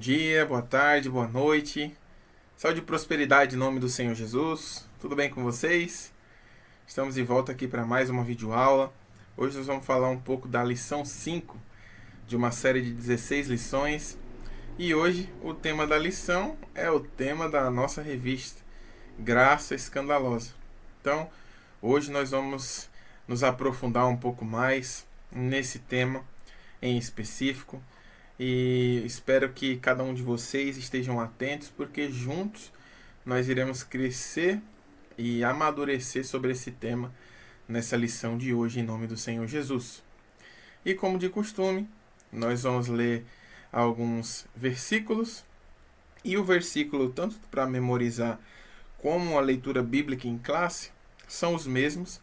dia, boa tarde, boa noite. Saúde e prosperidade em nome do Senhor Jesus. Tudo bem com vocês? Estamos de volta aqui para mais uma videoaula. Hoje nós vamos falar um pouco da lição 5 de uma série de 16 lições. E hoje o tema da lição é o tema da nossa revista, Graça Escandalosa. Então, hoje nós vamos nos aprofundar um pouco mais nesse tema em específico. E espero que cada um de vocês estejam atentos, porque juntos nós iremos crescer e amadurecer sobre esse tema nessa lição de hoje, em nome do Senhor Jesus. E como de costume, nós vamos ler alguns versículos, e o versículo, tanto para memorizar como a leitura bíblica em classe, são os mesmos.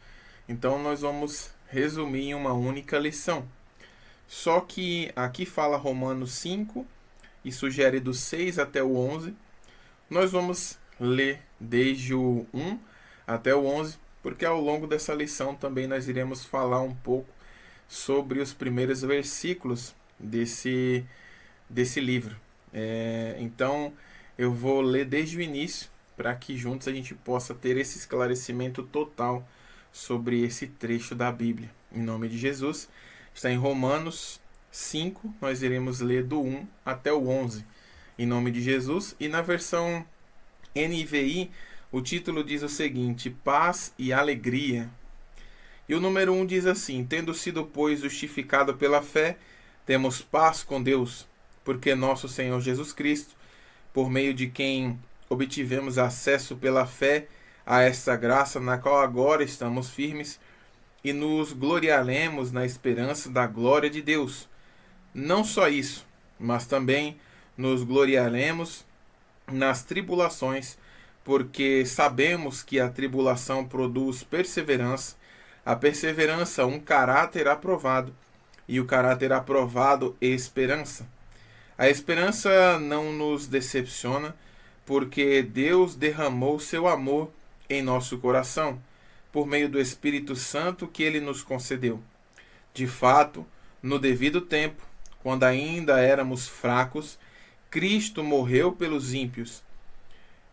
Então nós vamos resumir em uma única lição. Só que aqui fala Romanos 5 e sugere do 6 até o 11. Nós vamos ler desde o 1 até o 11, porque ao longo dessa lição também nós iremos falar um pouco sobre os primeiros versículos desse livro. Então eu vou ler desde o início, para que juntos a gente possa ter esse esclarecimento total sobre esse trecho da Bíblia. Em nome de Jesus. Está em Romanos 5, nós iremos ler do 1 até o 11, em nome de Jesus. E na versão NVI, o título diz o seguinte: Paz e Alegria. E o número 1 diz assim: Tendo sido, pois, justificado pela fé, temos paz com Deus, porque nosso Senhor Jesus Cristo, por meio de quem obtivemos acesso pela fé a esta graça na qual agora estamos firmes, e nos gloriaremos na esperança da glória de Deus. Não só isso, mas também nos gloriaremos nas tribulações, porque sabemos que a tribulação produz perseverança, a perseverança um caráter aprovado, e o caráter aprovado esperança. A esperança não nos decepciona, porque Deus derramou seu amor em nosso coração, por meio do Espírito Santo que Ele nos concedeu. De fato, no devido tempo, quando ainda éramos fracos, Cristo morreu pelos ímpios.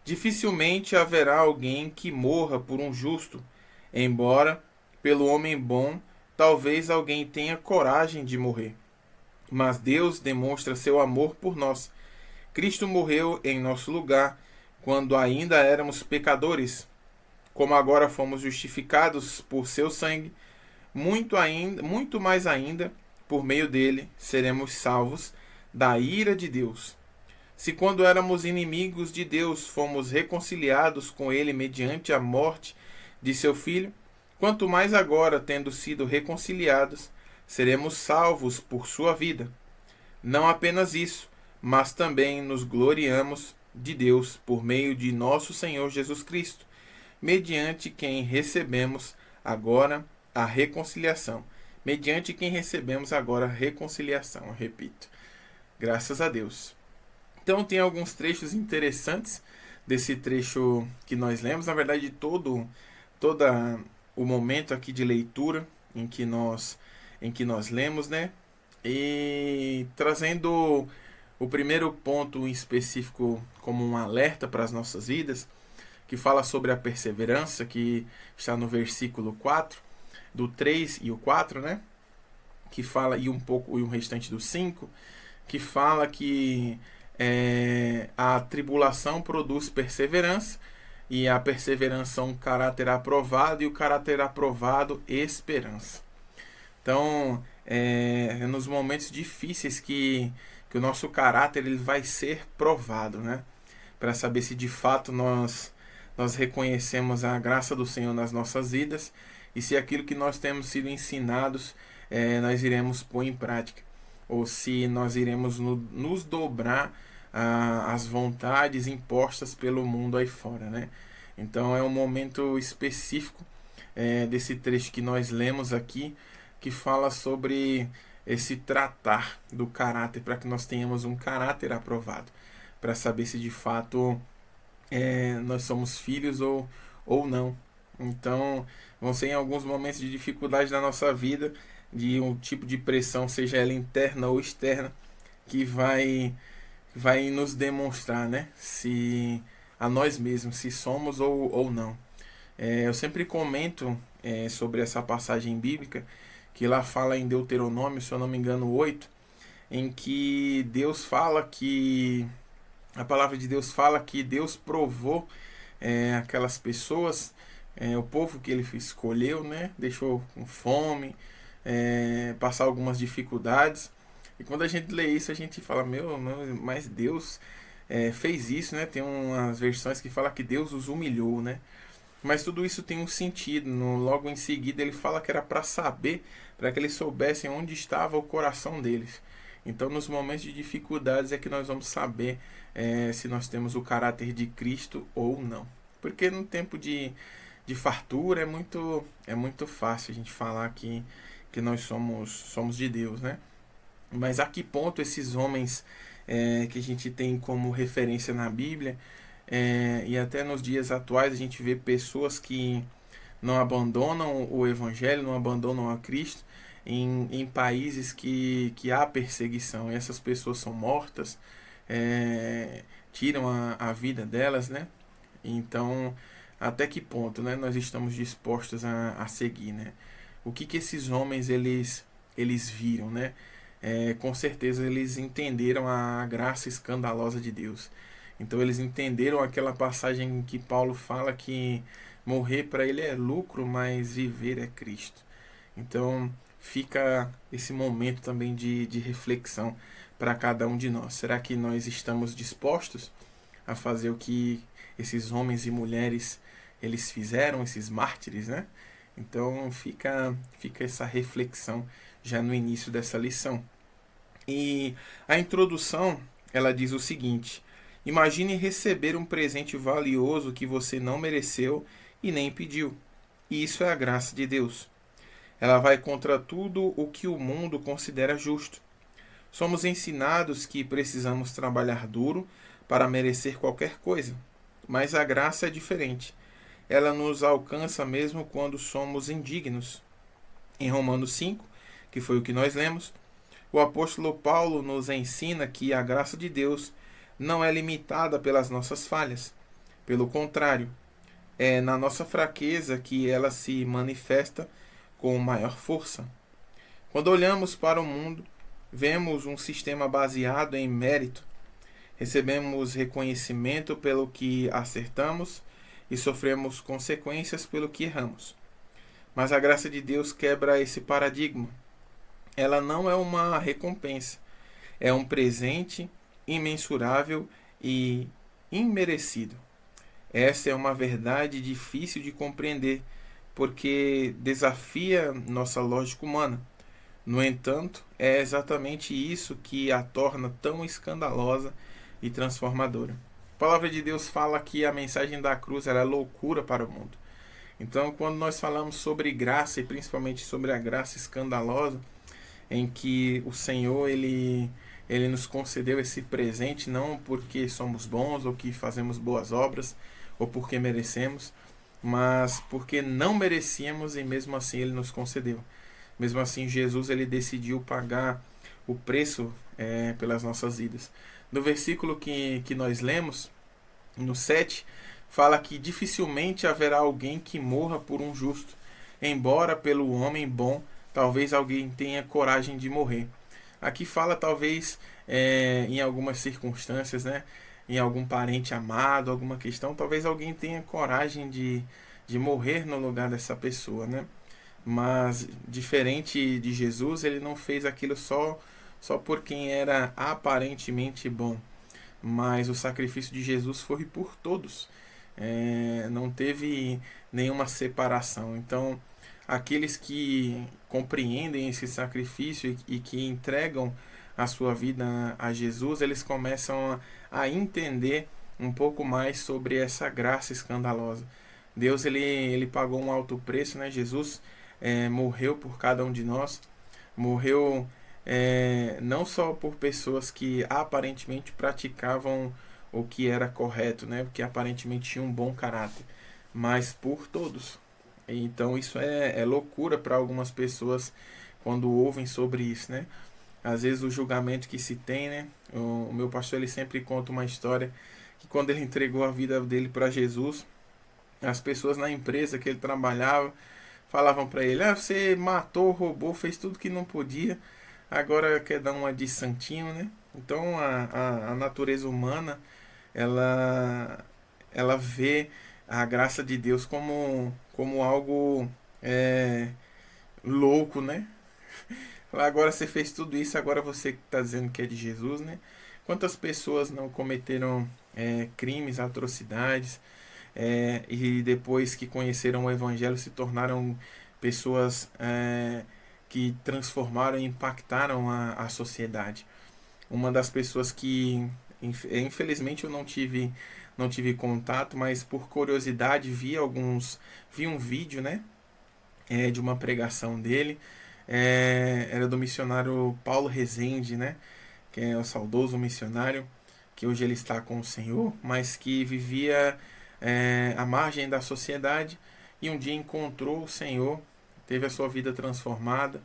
Dificilmente haverá alguém que morra por um justo, embora, pelo homem bom, talvez alguém tenha coragem de morrer. Mas Deus demonstra seu amor por nós. Cristo morreu em nosso lugar, quando ainda éramos pecadores. Como agora fomos justificados por seu sangue, muito mais ainda, por meio dele, seremos salvos da ira de Deus. Se quando éramos inimigos de Deus, fomos reconciliados com ele mediante a morte de seu Filho, quanto mais agora, tendo sido reconciliados, seremos salvos por sua vida. Não apenas isso, mas também nos gloriamos de Deus por meio de nosso Senhor Jesus Cristo, mediante quem recebemos agora a reconciliação. Mediante quem recebemos agora a reconciliação, eu repito. Graças a Deus. Então tem alguns trechos interessantes desse trecho que nós lemos. Na verdade, todo o momento aqui de leitura em que nós lemos, né? E trazendo o primeiro ponto em específico como um alerta para as nossas vidas, que fala sobre a perseverança, que está no versículo 4, do 3 e o 4, né? Que fala, e o restante do 5, que fala que a tribulação produz perseverança, e a perseverança um caráter aprovado, e o caráter aprovado esperança. Então, nos momentos difíceis que o nosso caráter ele vai ser provado, né? Para saber se de fato nós reconhecemos a graça do Senhor nas nossas vidas, e se aquilo que nós temos sido ensinados nós iremos pôr em prática, ou se nós iremos nos dobrar às vontades impostas pelo mundo aí fora, né? Então é um momento específico desse trecho que nós lemos aqui, que fala sobre esse tratar do caráter, para que nós tenhamos um caráter aprovado, para saber se de fato nós somos filhos ou não. Então, vão ser em alguns momentos de dificuldade na nossa vida, de um tipo de pressão, seja ela interna ou externa, que vai vai nos demonstrar, né, se a nós mesmos, se somos ou não. Eu sempre comento sobre essa passagem bíblica, que lá fala em Deuteronômio, se eu não me engano, 8, em que Deus fala que a palavra de Deus fala que Deus provou aquelas pessoas, o povo que ele escolheu, né, deixou com fome, passar algumas dificuldades. E quando a gente lê isso, a gente fala, mas Deus fez isso, né? Tem umas versões que fala que Deus os humilhou, né? Mas tudo isso tem um sentido. Logo em seguida, ele fala que era para saber, para que eles soubessem onde estava o coração deles. Então, nos momentos de dificuldades é que nós vamos saber se nós temos o caráter de Cristo ou não. Porque no tempo de fartura é muito fácil a gente falar que nós somos de Deus, né? Mas a que ponto esses homens que a gente tem como referência na Bíblia, e até nos dias atuais a gente vê pessoas que não abandonam o Evangelho, não abandonam a Cristo em países que há perseguição, e essas pessoas são mortas, tiram a vida delas, né? Então, até que ponto, né, nós estamos dispostos a seguir, né? O que esses homens eles viram, né? Com certeza eles entenderam a graça escandalosa de Deus. Então eles entenderam aquela passagem que Paulo fala que morrer para ele é lucro, mas viver é Cristo. Então fica esse momento também de reflexão para cada um de nós. Será que nós estamos dispostos a fazer o que esses homens e mulheres eles fizeram, esses mártires, né? Então fica essa reflexão já no início dessa lição. E a introdução, ela diz o seguinte: imagine receber um presente valioso que você não mereceu e nem pediu. E isso é a graça de Deus. Ela vai contra tudo o que o mundo considera justo. Somos ensinados que precisamos trabalhar duro para merecer qualquer coisa. Mas a graça é diferente. Ela nos alcança mesmo quando somos indignos. Em Romanos 5, que foi o que nós lemos, o apóstolo Paulo nos ensina que a graça de Deus não é limitada pelas nossas falhas. Pelo contrário, é na nossa fraqueza que ela se manifesta com maior força. Quando olhamos para o mundo, vemos um sistema baseado em mérito. Recebemos reconhecimento pelo que acertamos e sofremos consequências pelo que erramos. Mas a graça de Deus quebra esse paradigma. Ela não é uma recompensa, é um presente imensurável e imerecido. Essa é uma verdade difícil de compreender, porque desafia nossa lógica humana. No entanto, é exatamente isso que a torna tão escandalosa e transformadora. A palavra de Deus fala que a mensagem da cruz era loucura para o mundo. Então, quando nós falamos sobre graça, e principalmente sobre a graça escandalosa, em que o Senhor ele nos concedeu esse presente não porque somos bons ou que fazemos boas obras ou porque merecemos, mas porque não merecíamos e mesmo assim ele nos concedeu. Mesmo assim, Jesus ele decidiu pagar o preço pelas nossas vidas. No versículo que nós lemos, no 7, fala que dificilmente haverá alguém que morra por um justo, embora pelo homem bom talvez alguém tenha coragem de morrer. Aqui fala talvez em algumas circunstâncias, né, em algum parente amado, alguma questão, talvez alguém tenha coragem de morrer no lugar dessa pessoa, né? Mas diferente de Jesus, ele não fez aquilo só por quem era aparentemente bom, mas o sacrifício de Jesus foi por todos. Não teve nenhuma separação. Então aqueles que compreendem esse sacrifício e que entregam a sua vida a Jesus, eles começam a entender um pouco mais sobre essa graça escandalosa. Deus ele pagou um alto preço, né? Jesus morreu por cada um de nós, morreu não só por pessoas que aparentemente praticavam o que era correto, né? Que aparentemente tinham um bom caráter, mas por todos. Então isso é loucura para algumas pessoas quando ouvem sobre isso, né? às vezes o julgamento que se tem, né? O meu pastor ele sempre conta uma história que quando ele entregou a vida dele para Jesus, as pessoas na empresa que ele trabalhava falavam para ele: ah, você matou, roubou, fez tudo que não podia, agora quer dar uma de santinho, né? Então a natureza humana ela vê a graça de Deus como algo louco, né? Agora você fez tudo isso, agora você está dizendo que é de Jesus, né? Quantas pessoas não cometeram crimes, atrocidades, e depois que conheceram o Evangelho se tornaram pessoas que transformaram e impactaram a sociedade. Uma das pessoas que, infelizmente, eu não tive contato, mas por curiosidade vi um vídeo, né, de uma pregação dele. Era do missionário Paulo Rezende, né, que é o saudoso missionário, que hoje ele está com o Senhor, mas que vivia à margem da sociedade e um dia encontrou o Senhor, teve a sua vida transformada,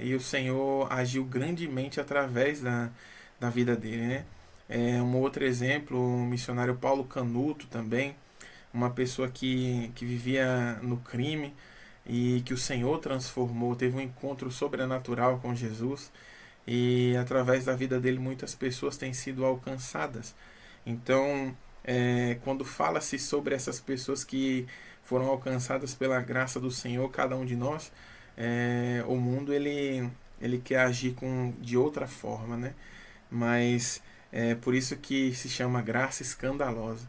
e o Senhor agiu grandemente através da vida dele, né? Um outro exemplo, o missionário Paulo Canuto também, uma pessoa que vivia no crime e que o Senhor transformou, teve um encontro sobrenatural com Jesus e através da vida dele muitas pessoas têm sido alcançadas. Então, quando fala-se sobre essas pessoas que foram alcançadas pela graça do Senhor, cada um de nós, o mundo ele quer agir de outra forma, né? Mas é por isso que se chama graça escandalosa.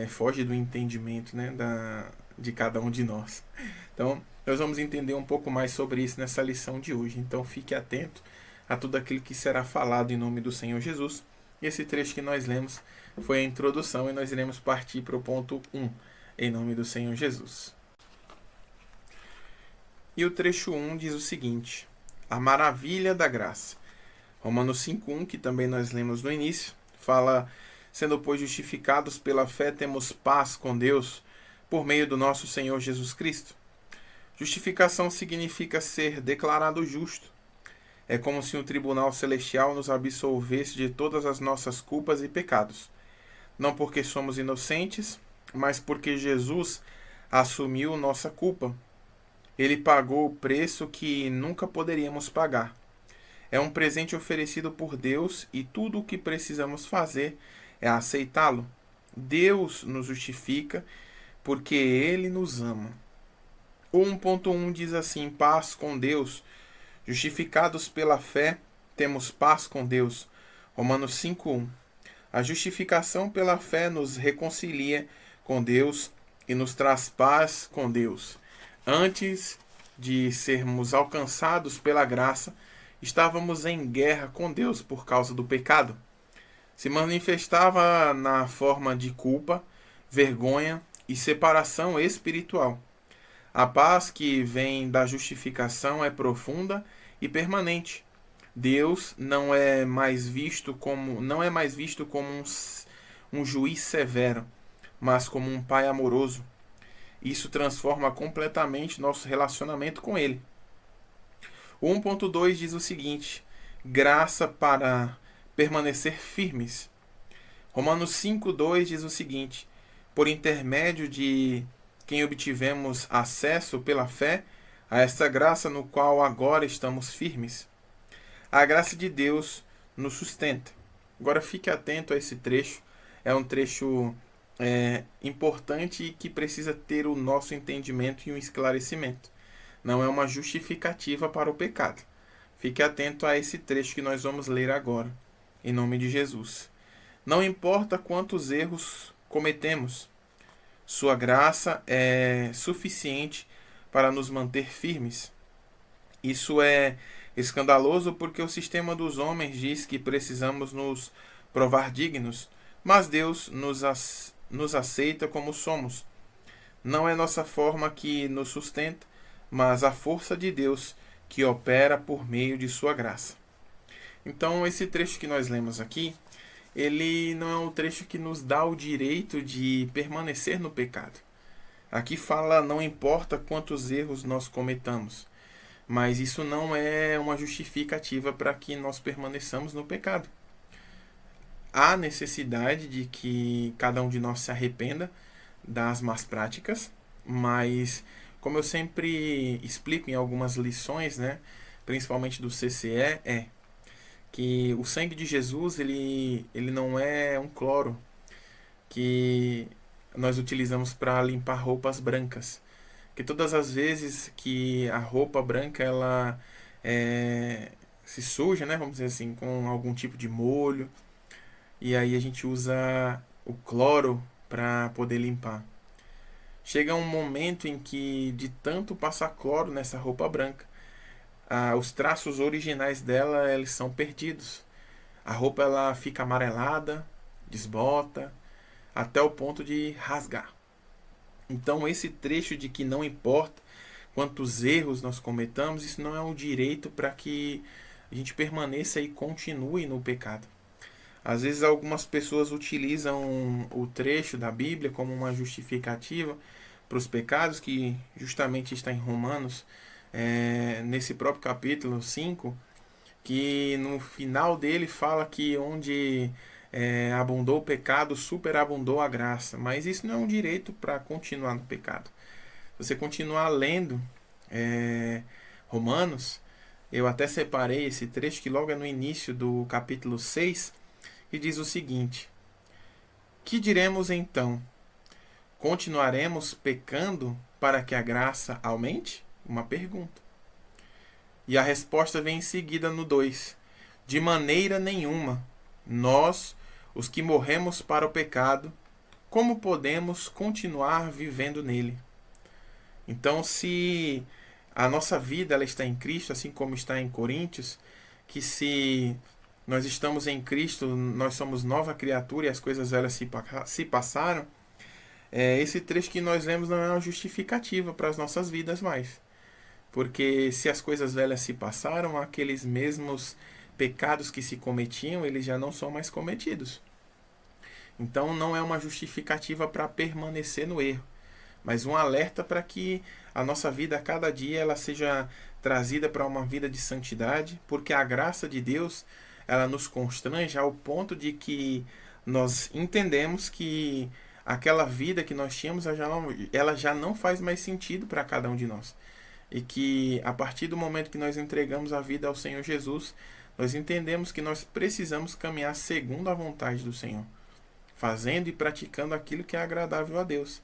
Foge do entendimento, né, de cada um de nós. Então, nós vamos entender um pouco mais sobre isso nessa lição de hoje. Então, fique atento a tudo aquilo que será falado em nome do Senhor Jesus. E esse trecho que nós lemos foi a introdução e nós iremos partir para o ponto 1, em nome do Senhor Jesus. E o trecho 1 diz o seguinte: a maravilha da graça. Romanos 5:1, que também nós lemos no início, fala: sendo, pois, justificados pela fé, temos paz com Deus por meio do nosso Senhor Jesus Cristo. Justificação significa ser declarado justo. É como se um tribunal celestial nos absolvesse de todas as nossas culpas e pecados. Não porque somos inocentes, mas porque Jesus assumiu nossa culpa. Ele pagou o preço que nunca poderíamos pagar. É um presente oferecido por Deus e tudo o que precisamos fazer é aceitá-lo. Deus nos justifica porque Ele nos ama. O 1.1 diz assim: paz com Deus. Justificados pela fé, temos paz com Deus. Romanos 5:1. A justificação pela fé nos reconcilia com Deus e nos traz paz com Deus. Antes de sermos alcançados pela graça, estávamos em guerra com Deus por causa do pecado. Se manifestava na forma de culpa, vergonha e separação espiritual. A paz que vem da justificação é profunda e permanente. Deus não é mais visto como um juiz severo, mas como um pai amoroso. Isso transforma completamente nosso relacionamento com Ele. O 1.2 diz o seguinte: graça para permanecer firmes. Romanos 5:2 diz o seguinte: por intermédio de quem obtivemos acesso pela fé a esta graça no qual agora estamos firmes. A graça de Deus nos sustenta. Agora fique atento a esse trecho. É um trecho importante e que precisa ter o nosso entendimento e um esclarecimento. Não é uma justificativa para o pecado. Fique atento a esse trecho que nós vamos ler agora, em nome de Jesus. Não importa quantos erros cometemos, sua graça é suficiente para nos manter firmes. Isso é escandaloso porque o sistema dos homens diz que precisamos nos provar dignos, mas Deus nos aceita como somos. Não é nossa forma que nos sustenta, mas a força de Deus que opera por meio de sua graça. Então, esse trecho que nós lemos aqui, ele não é um trecho que nos dá o direito de permanecer no pecado. Aqui fala: não importa quantos erros nós cometamos. Mas isso não é uma justificativa para que nós permaneçamos no pecado. Há necessidade de que cada um de nós se arrependa das más práticas, mas como eu sempre explico em algumas lições, né, principalmente do CCE, é que o sangue de Jesus ele não é um cloro que nós utilizamos para limpar roupas brancas. Que todas as vezes que a roupa branca ela se suja, né, vamos dizer assim, com algum tipo de molho, e aí a gente usa o cloro para poder limpar. Chega um momento em que, de tanto passar cloro nessa roupa branca, os traços originais dela eles são perdidos. A roupa ela fica amarelada, desbota, até o ponto de rasgar. Então esse trecho de que não importa quantos erros nós cometamos, isso não é um direito para que a gente permaneça e continue no pecado. Às vezes algumas pessoas utilizam o trecho da Bíblia como uma justificativa para os pecados, que justamente está em Romanos, nesse próprio capítulo 5, que no final dele fala que onde abundou o pecado, superabundou a graça. Mas isso não é um direito para continuar no pecado. Se você continuar lendo Romanos, eu até separei esse trecho que logo é no início do capítulo 6, e diz o seguinte: que diremos então? Continuaremos pecando para que a graça aumente? Uma pergunta. E a resposta vem em seguida no 2. De maneira nenhuma. Nós, os que morremos para o pecado, como podemos continuar vivendo nele? Então, se a nossa vida ela está em Cristo, assim como está em Coríntios, que se nós estamos em Cristo, nós somos nova criatura e as coisas velhas se passaram, esse trecho que nós lemos não é uma justificativa para as nossas vidas mais. Porque se as coisas velhas se passaram, aqueles mesmos pecados que se cometiam, eles já não são mais cometidos. Então não é uma justificativa para permanecer no erro, mas um alerta para que a nossa vida a cada dia ela seja trazida para uma vida de santidade, porque a graça de Deus ela nos constrange ao ponto de que nós entendemos que aquela vida que nós tínhamos ela já não faz mais sentido para cada um de nós. E que a partir do momento que nós entregamos a vida ao Senhor Jesus, nós entendemos que nós precisamos caminhar segundo a vontade do Senhor, fazendo e praticando aquilo que é agradável a Deus,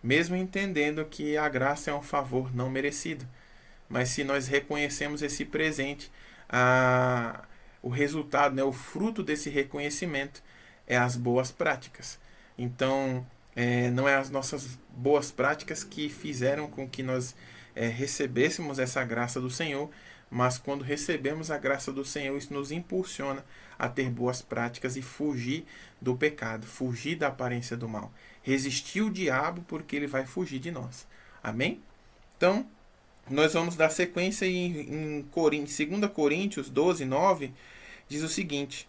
mesmo entendendo que a graça é um favor não merecido. Mas se nós reconhecemos esse presente, o resultado, né, o fruto desse reconhecimento é as boas práticas. Então, não é as nossas boas práticas que fizeram com que nós recebêssemos essa graça do Senhor, mas quando recebemos a graça do Senhor, isso nos impulsiona a ter boas práticas e fugir do pecado, fugir da aparência do mal. Resistir o diabo porque ele vai fugir de nós. Amém? Então, nós vamos dar sequência em 2 Coríntios 12, 9, diz o seguinte: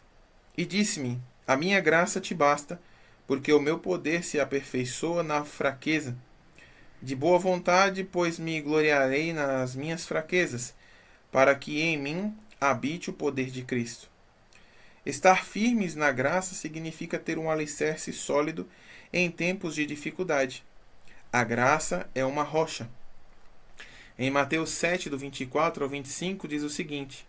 e disse-me, a minha graça te basta, porque o meu poder se aperfeiçoa na fraqueza. De boa vontade, pois me gloriarei nas minhas fraquezas, para que em mim habite o poder de Cristo. Estar firmes na graça significa ter um alicerce sólido em tempos de dificuldade. A graça é uma rocha. Em Mateus 7, do 24 ao 25, diz o seguinte: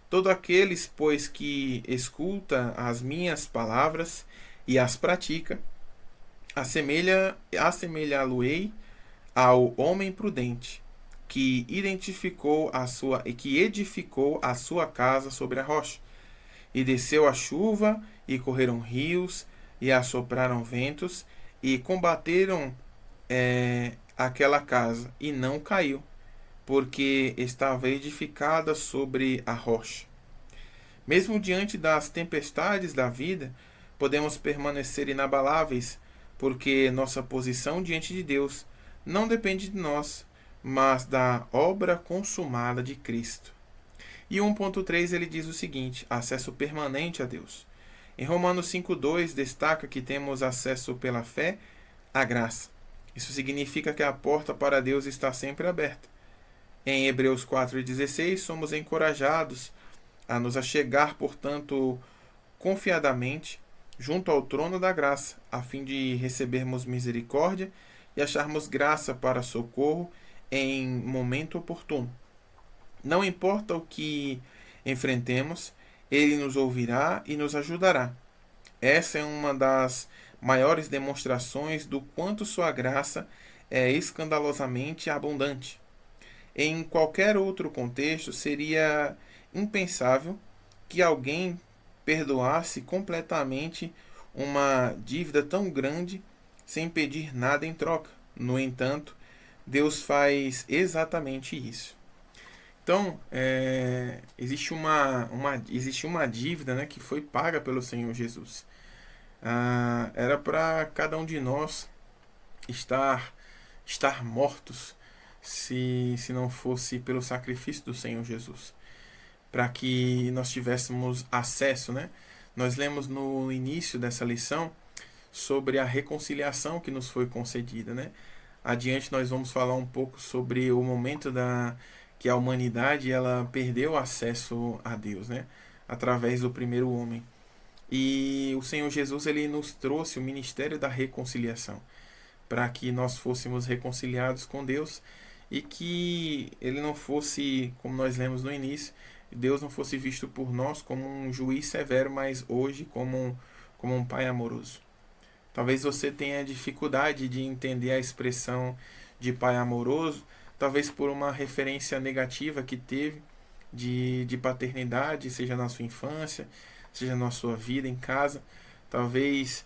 todo aqueles, pois, que escuta as minhas palavras e as pratica, assemelhá-lo-ei ao homem prudente, que edificou a sua casa sobre a rocha. E desceu a chuva, e correram rios, e assopraram ventos, e combateram aquela casa, e não caiu, porque estava edificada sobre a rocha. Mesmo diante das tempestades da vida, podemos permanecer inabaláveis, porque nossa posição diante de Deus não depende de nós, mas da obra consumada de Cristo. E 1.3 ele diz o seguinte: acesso permanente a Deus. Em Romanos 5.2 destaca que temos acesso pela fé à graça. Isso significa que a porta para Deus está sempre aberta. Em Hebreus 4,16, somos encorajados a nos achegar, portanto, confiadamente junto ao trono da graça, a fim de recebermos misericórdia e acharmos graça para socorro em momento oportuno. Não importa o que enfrentemos, ele nos ouvirá e nos ajudará. Essa é uma das maiores demonstrações do quanto sua graça é escandalosamente abundante. Em qualquer outro contexto, seria impensável que alguém perdoasse completamente uma dívida tão grande sem pedir nada em troca. No entanto, Deus faz exatamente isso. Então, existe uma dívida, né, que foi paga pelo Senhor Jesus. Era para cada um de nós estar, estar mortos se não fosse pelo sacrifício do Senhor Jesus, para que nós tivéssemos acesso, né? Nós lemos no início dessa lição sobre a reconciliação que nos foi concedida, né? Adiante nós vamos falar um pouco sobre o momento que a humanidade ela perdeu acesso a Deus, né? Através do primeiro homem. E o Senhor Jesus ele nos trouxe o ministério da reconciliação, para que nós fôssemos reconciliados com Deus e que ele não fosse, como nós lemos no início, Deus não fosse visto por nós como um juiz severo, mas hoje como um pai amoroso. Talvez você tenha dificuldade de entender a expressão de pai amoroso, talvez por uma referência negativa que teve de paternidade, seja na sua infância, seja na sua vida em casa. Talvez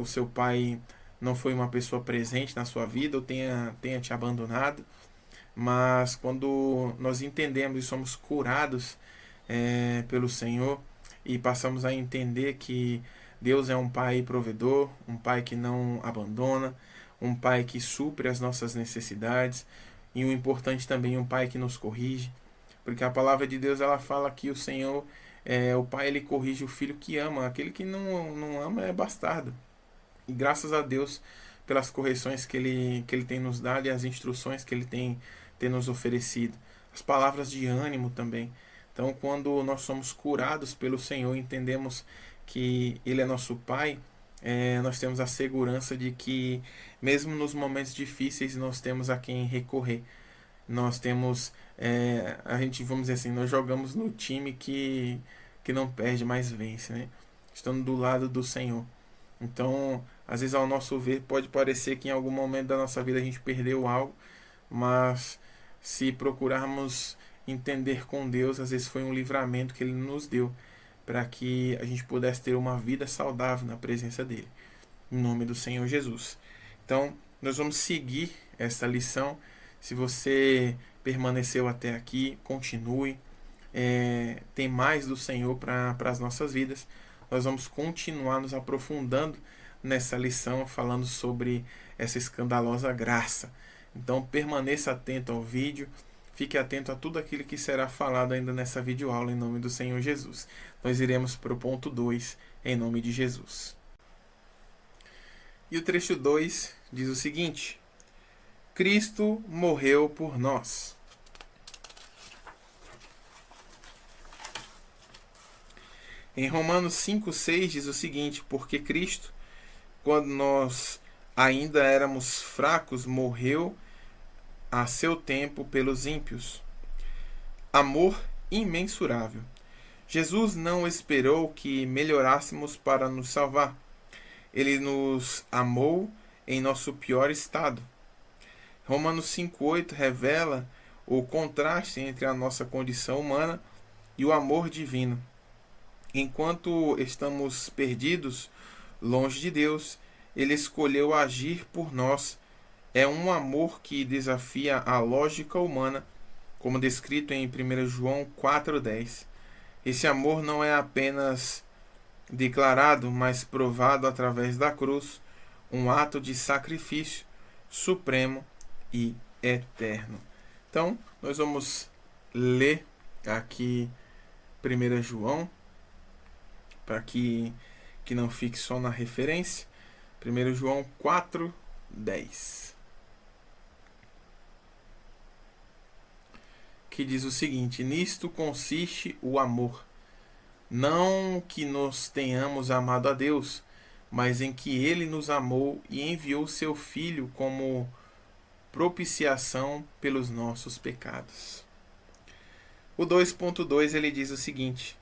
o seu pai não foi uma pessoa presente na sua vida ou tenha te abandonado. Mas quando nós entendemos e somos curados pelo Senhor e passamos a entender que Deus é um pai provedor, um pai que não abandona, um pai que supre as nossas necessidades e o importante também, um pai que nos corrige, porque a palavra de Deus ela fala que o Senhor, o pai ele corrige o filho que ama, aquele que não ama é bastardo. E graças a Deus pelas correções que ele tem nos dado e as instruções que ele tem nos oferecido. As palavras de ânimo também. Então, quando nós somos curados pelo Senhor, entendemos que Ele é nosso Pai, nós temos a segurança de que, mesmo nos momentos difíceis, nós temos a quem recorrer. Nós temos, a gente, vamos dizer assim, nós jogamos no time que não perde, mas vence, né? Estando do lado do Senhor. Então, às vezes, ao nosso ver, pode parecer que em algum momento da nossa vida a gente perdeu algo, mas se procurarmos entender com Deus, às vezes foi um livramento que Ele nos deu para que a gente pudesse ter uma vida saudável na presença dEle, em nome do Senhor Jesus. Então, nós vamos seguir essa lição. Se você permaneceu até aqui, continue. Tem mais do Senhor para as nossas vidas. Nós vamos continuar nos aprofundando nessa lição, falando sobre essa escandalosa graça. Então permaneça atento ao vídeo, fique atento a tudo aquilo que será falado ainda nessa videoaula em nome do Senhor Jesus. Nós iremos para o ponto 2, em nome de Jesus. E o trecho 2 diz o seguinte: Cristo morreu por nós. Em Romanos 5,6 diz o seguinte: porque Cristo, quando nós ainda éramos fracos, morreu a seu tempo pelos ímpios. Amor imensurável. Jesus não esperou que melhorássemos para nos salvar. Ele nos amou em nosso pior estado. Romanos 5,8 revela o contraste entre a nossa condição humana e o amor divino. Enquanto estamos perdidos, longe de Deus, Ele escolheu agir por nós. É um amor que desafia a lógica humana, como descrito em 1 João 4,10. Esse amor não é apenas declarado, mas provado através da cruz, um ato de sacrifício supremo e eterno. Então, nós vamos ler aqui 1 João, para que não fique só na referência. 1 João 4,10. que diz o seguinte: nisto consiste o amor. Não que nós tenhamos amado a Deus, mas em que Ele nos amou e enviou seu Filho como propiciação pelos nossos pecados. O 2.2 ele diz o seguinte: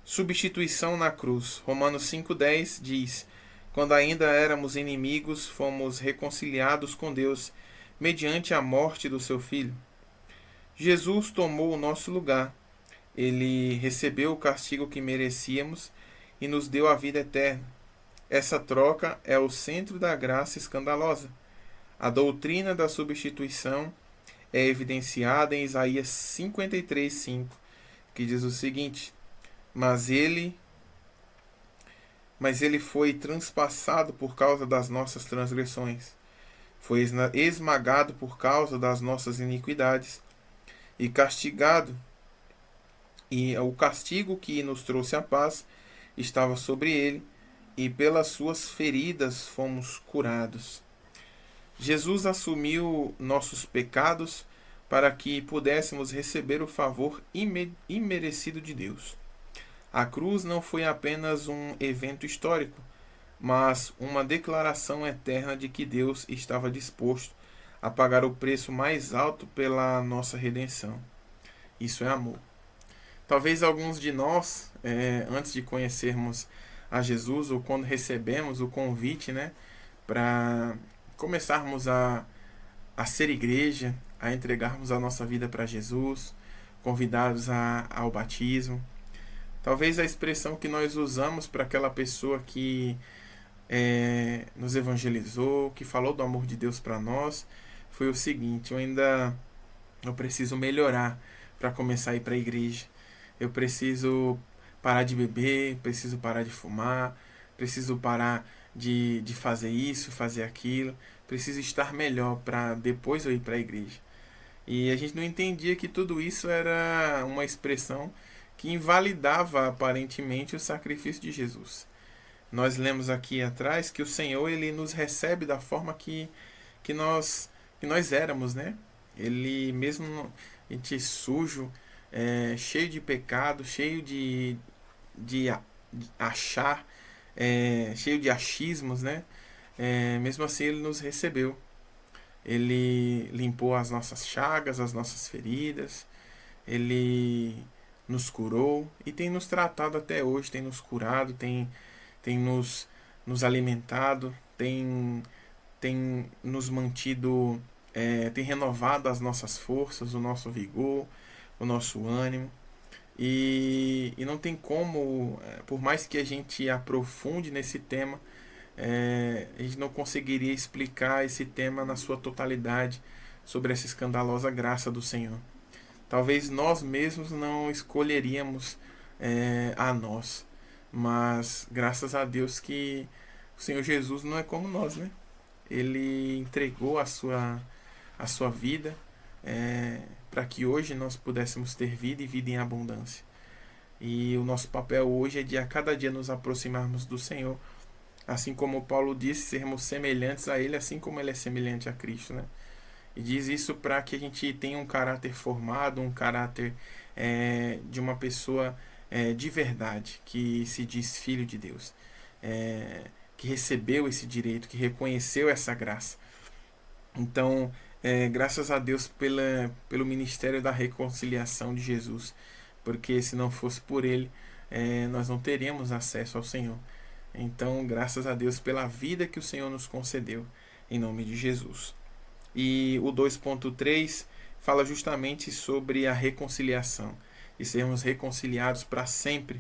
substituição na cruz. Romanos 5,10 diz: quando ainda éramos inimigos, fomos reconciliados com Deus mediante a morte do seu Filho. Jesus tomou o nosso lugar. Ele recebeu o castigo que merecíamos e nos deu a vida eterna. Essa troca é o centro da graça escandalosa. A doutrina da substituição é evidenciada em Isaías 53:5, que diz o seguinte: Mas ele foi transpassado por causa das nossas transgressões, foi esmagado por causa das nossas iniquidades, e castigado, e o castigo que nos trouxe a paz estava sobre ele, e pelas suas feridas fomos curados. Jesus assumiu nossos pecados para que pudéssemos receber o favor imerecido de Deus. A cruz não foi apenas um evento histórico, mas uma declaração eterna de que Deus estava disposto a pagar o preço mais alto pela nossa redenção. Isso é amor. Talvez alguns de nós, antes de conhecermos a Jesus, ou quando recebemos o convite, para começarmos a ser igreja, a entregarmos a nossa vida para Jesus, convidados ao batismo. Talvez a expressão que nós usamos para aquela pessoa que nos evangelizou, que falou do amor de Deus para nós, foi o seguinte: eu preciso melhorar para começar a ir para a igreja. Eu preciso parar de beber, preciso parar de fumar, preciso parar de fazer isso, fazer aquilo, preciso estar melhor para depois eu ir para a igreja. E a gente não entendia que tudo isso era uma expressão que invalidava aparentemente o sacrifício de Jesus. Nós lemos aqui atrás que o Senhor ele nos recebe da forma que nós éramos, Ele mesmo a gente sujo, cheio de pecado, cheio de achar, cheio de achismos, mesmo assim ele nos recebeu. Ele limpou as nossas chagas, as nossas feridas. Ele nos curou e tem nos tratado até hoje, tem nos curado, tem nos alimentado, tem nos mantido, tem renovado as nossas forças, o nosso vigor, o nosso ânimo. E não tem como, por mais que a gente aprofunde nesse tema, a gente não conseguiria explicar esse tema na sua totalidade sobre essa escandalosa graça do Senhor. Talvez nós mesmos não escolheríamos a nós, mas graças a Deus que o Senhor Jesus não é como nós, Ele entregou a sua vida para que hoje nós pudéssemos ter vida e vida em abundância. E o nosso papel hoje é de a cada dia nos aproximarmos do Senhor, assim como Paulo disse, sermos semelhantes a Ele, assim como Ele é semelhante a Cristo, E diz isso para que a gente tenha um caráter formado, um caráter de uma pessoa de verdade, que se diz filho de Deus, que recebeu esse direito, que reconheceu essa graça. Então, graças a Deus pelo ministério da reconciliação de Jesus, porque se não fosse por Ele, nós não teríamos acesso ao Senhor. Então, graças a Deus pela vida que o Senhor nos concedeu, em nome de Jesus. E o 2.3 fala justamente sobre a reconciliação e sermos reconciliados para sempre.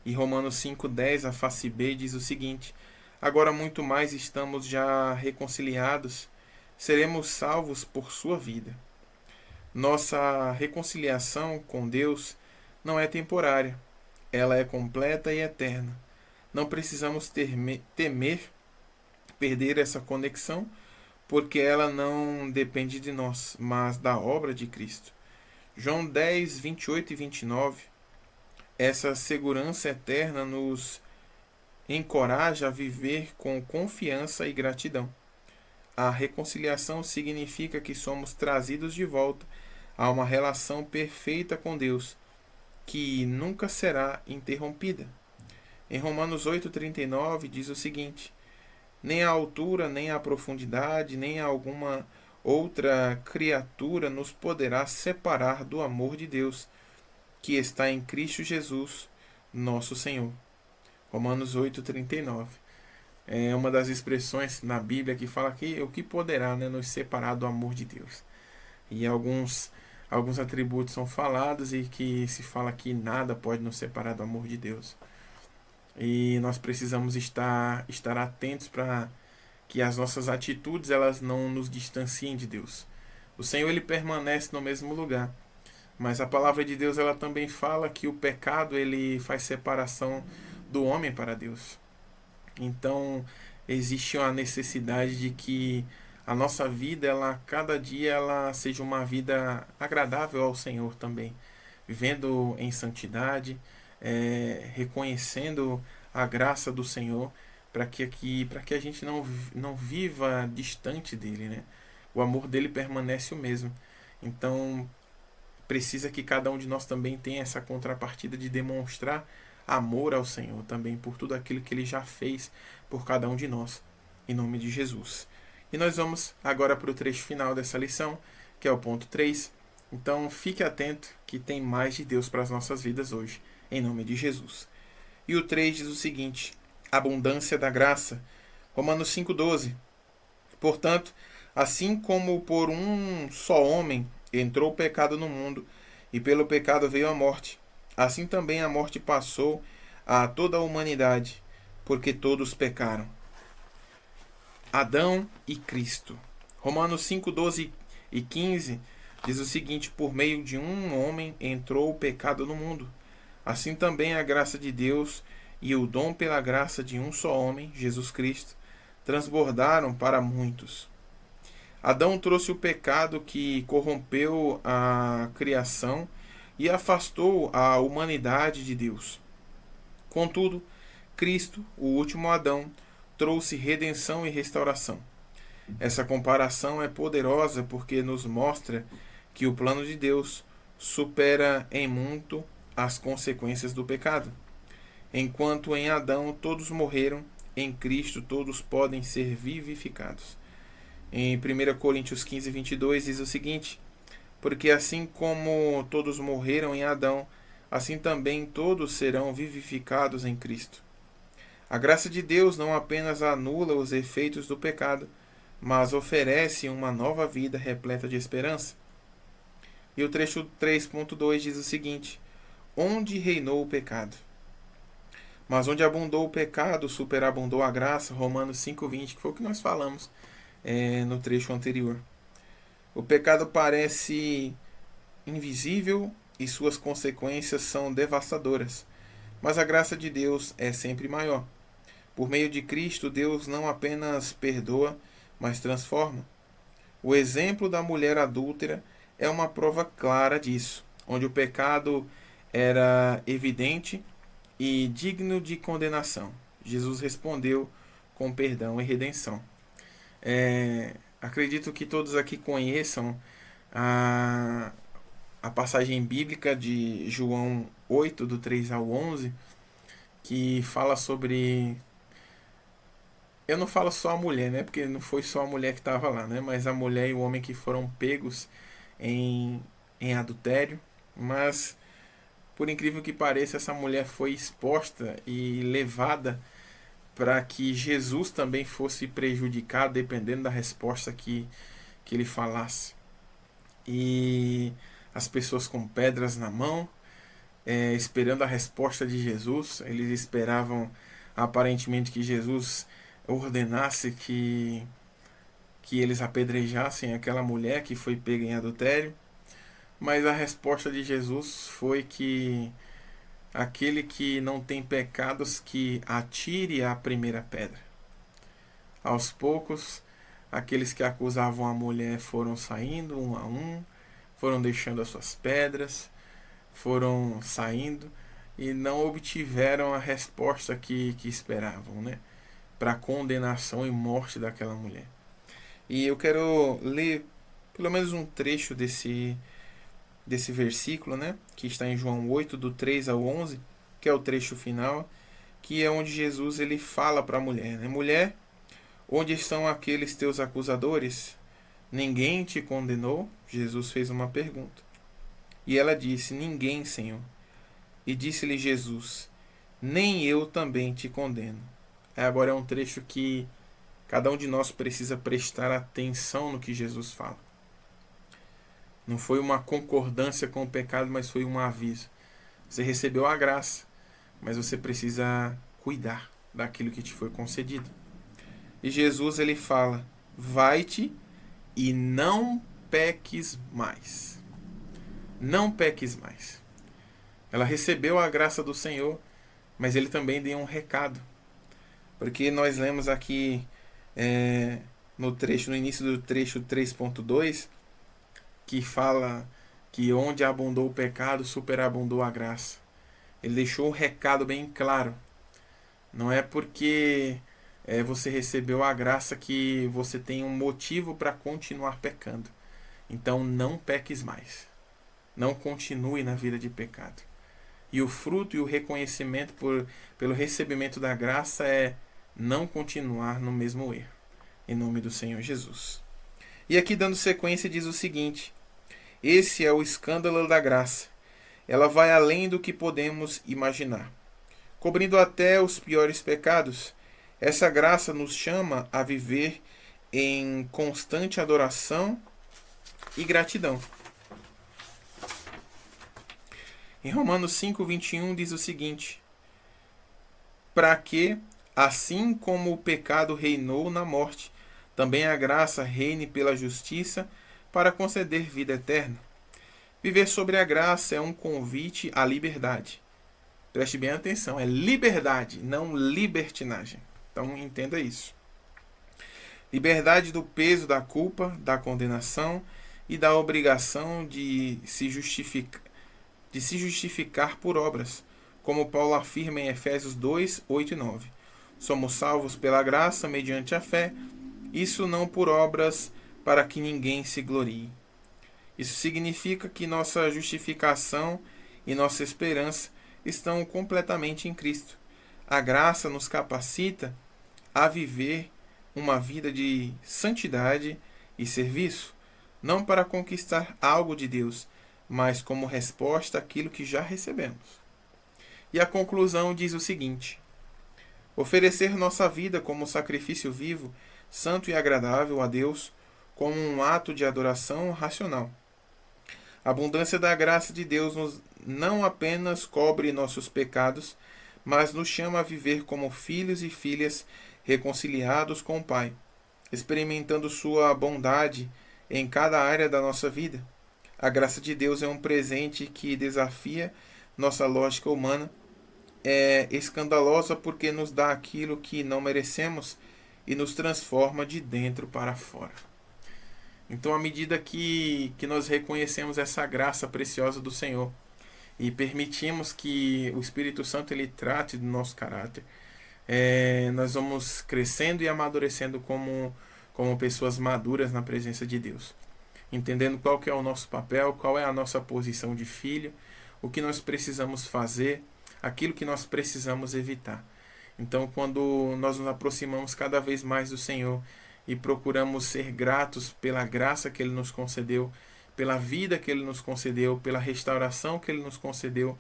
E Romanos 5,10, a face B, diz o seguinte: agora muito mais estamos já reconciliados, seremos salvos por sua vida. Nossa reconciliação com Deus não é temporária, ela é completa e eterna. Não precisamos temer perder essa conexão, porque ela não depende de nós, mas da obra de Cristo. João 10, 28 e 29. Essa segurança eterna nos encoraja a viver com confiança e gratidão. A reconciliação significa que somos trazidos de volta a uma relação perfeita com Deus, que nunca será interrompida. Em Romanos 8,39 diz o seguinte: nem a altura, nem a profundidade, nem alguma outra criatura nos poderá separar do amor de Deus, que está em Cristo Jesus, nosso Senhor. Romanos 8,39. É uma das expressões na Bíblia que fala que o que poderá, né, nos separar do amor de Deus. E alguns atributos são falados e que se fala que nada pode nos separar do amor de Deus. E nós precisamos estar atentos para que as nossas atitudes elas não nos distanciem de Deus. O Senhor ele permanece no mesmo lugar, mas a palavra de Deus ela também fala que o pecado ele faz separação do homem para Deus. Então existe uma necessidade de que a nossa vida, ela cada dia ela seja uma vida agradável ao Senhor também, vivendo em santidade, reconhecendo a graça do Senhor, para que a gente não viva distante dele, né? O amor dele permanece o mesmo. Então precisa que cada um de nós também tenha essa contrapartida de demonstrar amor ao Senhor também por tudo aquilo que ele já fez por cada um de nós, em nome de Jesus. E nós vamos agora para o trecho final dessa lição, que é o ponto 3. Então fique atento que tem mais de Deus para as nossas vidas hoje, em nome de Jesus. E o 3 diz o seguinte: abundância da graça. Romanos 5,12. Portanto, assim como por um só homem entrou o pecado no mundo, e pelo pecado veio a morte, assim também a morte passou a toda a humanidade, porque todos pecaram. Adão e Cristo. Romanos 5:12 e 15 diz o seguinte: por meio de um homem entrou o pecado no mundo. Assim também a graça de Deus e o dom pela graça de um só homem, Jesus Cristo, transbordaram para muitos. Adão trouxe o pecado que corrompeu a criação e afastou a humanidade de Deus. Contudo, Cristo, o último Adão, trouxe redenção e restauração. Essa comparação é poderosa porque nos mostra que o plano de Deus supera em muito as consequências do pecado. Enquanto em Adão todos morreram, em Cristo todos podem ser vivificados. Em 1 Coríntios 15:22 diz o seguinte: porque assim como todos morreram em Adão, assim também todos serão vivificados em Cristo. A graça de Deus não apenas anula os efeitos do pecado, mas oferece uma nova vida repleta de esperança. E o trecho 3.2 diz o seguinte: onde reinou o pecado? Mas onde abundou o pecado, superabundou a graça. Romanos 5:20, que foi o que nós falamos no trecho anterior. O pecado parece invisível e suas consequências são devastadoras, mas a graça de Deus é sempre maior. Por meio de Cristo, Deus não apenas perdoa, mas transforma. O exemplo da mulher adúltera é uma prova clara disso, onde o pecado era evidente e digno de condenação. Jesus respondeu com perdão e redenção. Acredito que todos aqui conheçam a passagem bíblica de João 8, do 3 ao 11, que fala sobre... Eu não falo só a mulher, né? Porque não foi só a mulher que estava lá, né? Mas a mulher e o homem que foram pegos em adultério. Mas, por incrível que pareça, essa mulher foi exposta e levada para que Jesus também fosse prejudicado, dependendo da resposta que ele falasse. E as pessoas com pedras na mão, esperando a resposta de Jesus. Eles esperavam aparentemente que Jesus ordenasse que eles apedrejassem aquela mulher que foi pega em adultério. Mas a resposta de Jesus foi que aquele que não tem pecados, que atire a primeira pedra. Aos poucos, aqueles que acusavam a mulher foram saindo um a um, foram deixando as suas pedras, foram saindo e não obtiveram a resposta que esperavam, né? Para a condenação e morte daquela mulher. E eu quero ler pelo menos um trecho desse versículo, né, que está em João 8, do 3 ao 11, que é o trecho final, que é onde Jesus ele fala para a mulher, né? Mulher, onde estão aqueles teus acusadores? Ninguém te condenou? Jesus fez uma pergunta. E ela disse, ninguém, Senhor. E disse-lhe Jesus, nem eu também te condeno. Agora é um trecho que cada um de nós precisa prestar atenção no que Jesus fala. Não foi uma concordância com o pecado, mas foi um aviso. Você recebeu a graça, mas você precisa cuidar daquilo que te foi concedido. E Jesus ele fala, vai-te e não peques mais. Não peques mais. Ela recebeu a graça do Senhor, mas ele também deu um recado. Porque nós lemos aqui no início do trecho 3.2, que fala que onde abundou o pecado, superabundou a graça. Ele deixou um recado bem claro. Não é porque você recebeu a graça que você tem um motivo para continuar pecando. Então não peques mais. Não continue na vida de pecado. E o fruto e o reconhecimento pelo recebimento da graça é não continuar no mesmo erro. Em nome do Senhor Jesus. E aqui dando sequência diz o seguinte: esse é o escândalo da graça. Ela vai além do que podemos imaginar. Cobrindo até os piores pecados, essa graça nos chama a viver em constante adoração e gratidão. Em Romanos 5:21 diz o seguinte: para que, assim como o pecado reinou na morte, também a graça reine pela justiça para conceder vida eterna. Viver sobre a graça é um convite à liberdade. Preste bem atenção, é liberdade, não libertinagem. Então entenda isso. Liberdade do peso da culpa, da condenação e da obrigação de se justificar por obras, como Paulo afirma em Efésios 2, 8 e 9. Somos salvos pela graça, mediante a fé, isso não por obras, para que ninguém se glorie. Isso significa que nossa justificação e nossa esperança estão completamente em Cristo. A graça nos capacita a viver uma vida de santidade e serviço, não para conquistar algo de Deus, mas como resposta àquilo que já recebemos. E a conclusão diz o seguinte: oferecer nossa vida como sacrifício vivo, santo e agradável a Deus, como um ato de adoração racional. A abundância da graça de Deus não apenas cobre nossos pecados, mas nos chama a viver como filhos e filhas reconciliados com o Pai, experimentando sua bondade em cada área da nossa vida. A graça de Deus é um presente que desafia nossa lógica humana, é escandalosa porque nos dá aquilo que não merecemos e nos transforma de dentro para fora. Então, à medida que nós reconhecemos essa graça preciosa do Senhor e permitimos que o Espírito Santo ele trate do nosso caráter, nós vamos crescendo e amadurecendo como pessoas maduras na presença de Deus, entendendo qual que é o nosso papel, qual é a nossa posição de filho, o que nós precisamos fazer, aquilo que nós precisamos evitar. Então, quando nós nos aproximamos cada vez mais do Senhor e procuramos ser gratos pela graça que Ele nos concedeu, pela vida que Ele nos concedeu, pela restauração que Ele nos concedeu,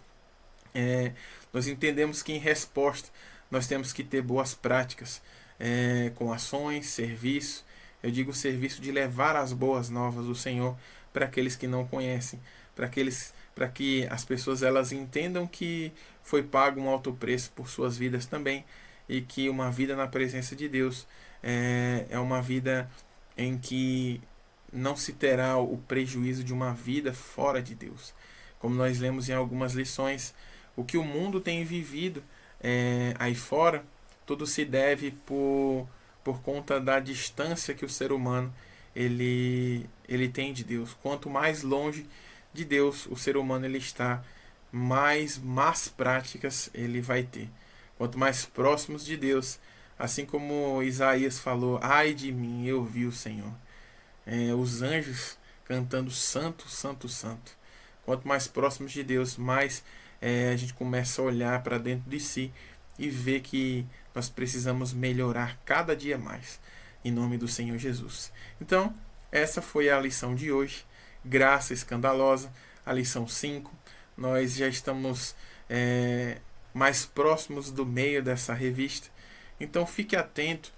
nós entendemos que em resposta nós temos que ter boas práticas, com ações, serviço. Eu digo serviço de levar as boas novas do Senhor para aqueles que não conhecem, para que as pessoas elas entendam que foi pago um alto preço por suas vidas também, e que uma vida na presença de Deus é uma vida em que não se terá o prejuízo de uma vida fora de Deus. Como nós lemos em algumas lições, o que o mundo tem vivido aí fora, tudo se deve por conta da distância que o ser humano ele tem de Deus. Quanto mais longe de Deus o ser humano ele está, mais más práticas ele vai ter. Quanto mais próximos de Deus, assim como Isaías falou, ai de mim, eu vi o Senhor. Os anjos cantando santo, santo, santo. Quanto mais próximos de Deus, mais a gente começa a olhar para dentro de si e ver que nós precisamos melhorar cada dia mais, em nome do Senhor Jesus. Então, essa foi a lição de hoje, graça escandalosa, a lição 5. Nós já estamos mais próximos do meio dessa revista, então fique atento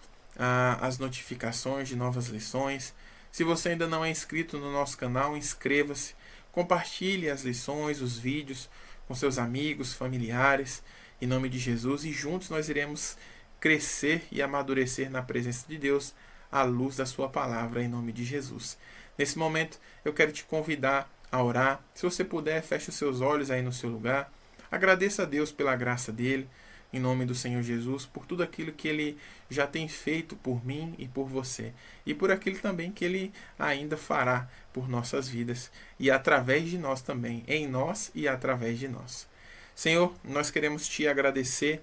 às notificações de novas lições. Se você ainda não é inscrito no nosso canal, inscreva-se, compartilhe as lições, os vídeos com seus amigos, familiares, em nome de Jesus, e juntos nós iremos crescer e amadurecer na presença de Deus, à luz da sua palavra, em nome de Jesus. Nesse momento, eu quero te convidar a orar. Se você puder, feche os seus olhos aí no seu lugar. Agradeça a Deus pela graça dele, em nome do Senhor Jesus, por tudo aquilo que ele já tem feito por mim e por você, e por aquilo também que ele ainda fará por nossas vidas, e através de nós também, em nós e através de nós. Senhor, nós queremos te agradecer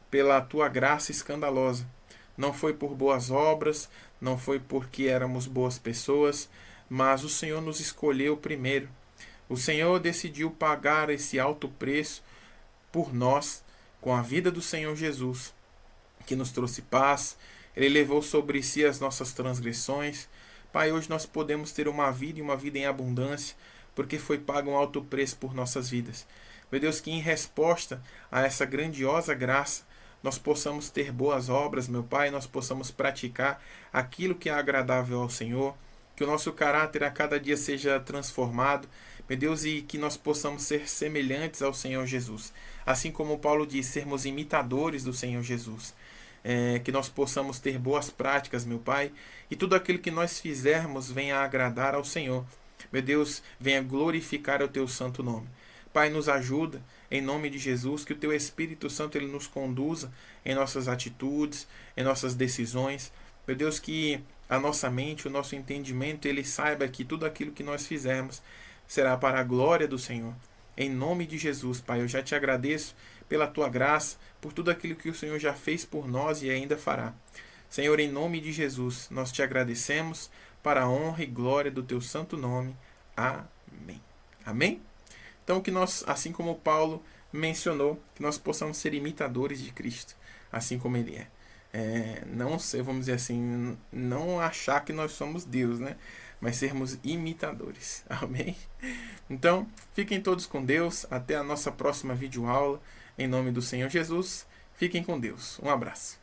pela tua graça escandalosa. Não foi por boas obras, não foi porque éramos boas pessoas, mas o Senhor nos escolheu primeiro. O Senhor decidiu pagar esse alto preço por nós, com a vida do Senhor Jesus, que nos trouxe paz. Ele levou sobre si as nossas transgressões. Pai, hoje nós podemos ter uma vida e uma vida em abundância, porque foi pago um alto preço por nossas vidas. Meu Deus, que em resposta a essa grandiosa graça, nós possamos ter boas obras, meu Pai, nós possamos praticar aquilo que é agradável ao Senhor, que o nosso caráter a cada dia seja transformado, meu Deus, e que nós possamos ser semelhantes ao Senhor Jesus. Assim como Paulo diz, sermos imitadores do Senhor Jesus. Que nós possamos ter boas práticas, meu Pai, e tudo aquilo que nós fizermos venha agradar ao Senhor. Meu Deus, venha glorificar o teu santo nome. Pai, nos ajuda, em nome de Jesus, que o teu Espírito Santo ele nos conduza em nossas atitudes, em nossas decisões. Meu Deus, que a nossa mente, o nosso entendimento, ele saiba que tudo aquilo que nós fizermos será para a glória do Senhor. Em nome de Jesus, Pai, eu já te agradeço pela tua graça, por tudo aquilo que o Senhor já fez por nós e ainda fará. Senhor, em nome de Jesus, nós te agradecemos para a honra e glória do teu santo nome. Amém. Amém? Então, que nós, assim como Paulo mencionou, que nós possamos ser imitadores de Cristo, assim como ele é. Não ser, vamos dizer assim, não achar que nós somos Deus, né? Mas sermos imitadores. Amém? Então, fiquem todos com Deus. Até a nossa próxima videoaula. Em nome do Senhor Jesus. Fiquem com Deus. Um abraço.